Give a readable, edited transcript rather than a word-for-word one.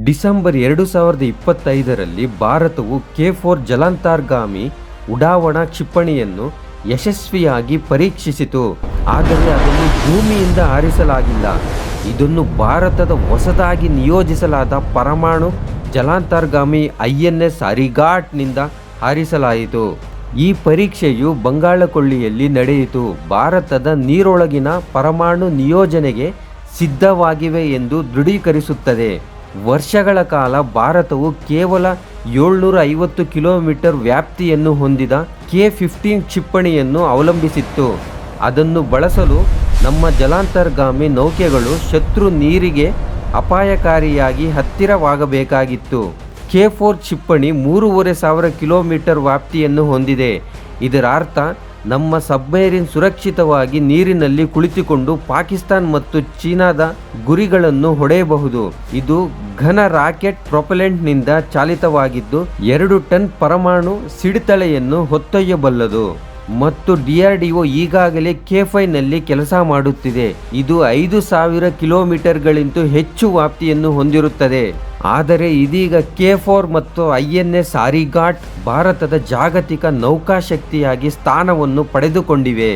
December 2025ರಲ್ಲಿ ಭಾರತವು ಕೆ4 ಜಲಾಂತರ್ಗಾಮಿ ಉಡಾವಣಾ ಕ್ಷಿಪಣಿಯನ್ನು ಯಶಸ್ವಿಯಾಗಿ ಪರೀಕ್ಷಿಸಿತು. ಆದರೆ ಅದನ್ನು ಭೂಮಿಯಿಂದ ಹಾರಿಸಲಾಗಿಲ್ಲ. ಇದನ್ನು ಭಾರತದ ಹೊಸದಾಗಿ ನಿಯೋಜಿಸಲಾದ ಪರಮಾಣು ಜಲಾಂತರ್ಗಾಮಿ INS ಅರಿಗಾಟ್ನಿಂದ ಹಾರಿಸಲಾಯಿತು. ಈ ಪರೀಕ್ಷೆಯು ಬಂಗಾಳಕೊಲ್ಲಿಯಲ್ಲಿ ನಡೆಯಿತು. ಭಾರತದ ನೀರೊಳಗಿನ ಪರಮಾಣು ನಿಯೋಜನೆಗೆ ಸಿದ್ಧವಾಗಿವೆ ಎಂದು ದೃಢೀಕರಿಸುತ್ತದೆ. ವರ್ಷಗಳ ಕಾಲ ಭಾರತವು ಕೇವಲ 750 ಕಿಲೋಮೀಟರ್ ವ್ಯಾಪ್ತಿಯನ್ನು ಹೊಂದಿದ K-15 ಕ್ಷಿಪಣಿಯನ್ನು ಅವಲಂಬಿಸಿತ್ತು. ಅದನ್ನು ಬಳಸಲು ನಮ್ಮ ಜಲಾಂತರ್ಗಾಮಿ ನೌಕೆಗಳು ಶತ್ರು ನೀರಿಗೆ ಅಪಾಯಕಾರಿಯಾಗಿ ಹತ್ತಿರವಾಗಬೇಕಾಗಿತ್ತು. K4 ಕ್ಷಿಪಣಿ 3500 ಕಿಲೋಮೀಟರ್ ವ್ಯಾಪ್ತಿಯನ್ನು ಹೊಂದಿದೆ. ಇದರ ಅರ್ಥ ನಮ್ಮ ಸಬ್ಮರೀನ್ ಸುರಕ್ಷಿತವಾಗಿ ನೀರಿನಲ್ಲಿ ಕುಳಿತುಕೊಂಡು ಪಾಕಿಸ್ತಾನ ಮತ್ತು ಚೀನಾದ ಗುರಿಗಳನ್ನು ಹೊಡೆಯಬಹುದು. ಇದು ಘನ ರಾಕೆಟ್ ಪ್ರೊಪೆಲೆಂಟ್ನಿಂದ ಚಾಲಿತವಾಗಿದ್ದು 2 ಟನ್ ಪರಮಾಣು ಸಿಡಿತಳೆಯನ್ನು ಹೊತ್ತೊಯ್ಯಬಲ್ಲದು. ಮತ್ತು DRDO ಈಗಾಗಲೇ K5ನಲ್ಲಿ ಕೆಲಸ ಮಾಡುತ್ತಿದೆ. ಇದು 5000 ಕಿಲೋಮೀಟರ್ಗಳಿಗಿಂತ ಹೆಚ್ಚು ವ್ಯಾಪ್ತಿಯನ್ನು ಹೊಂದಿರುತ್ತದೆ. ಆದರೆ ಇದೀಗ K4 ಮತ್ತು INS ಅರಿಗಾಟ್ ಭಾರತದ ಜಾಗತಿಕ ನೌಕಾಶಕ್ತಿಯಾಗಿ ಸ್ಥಾನವನ್ನು ಪಡೆದುಕೊಂಡಿವೆ.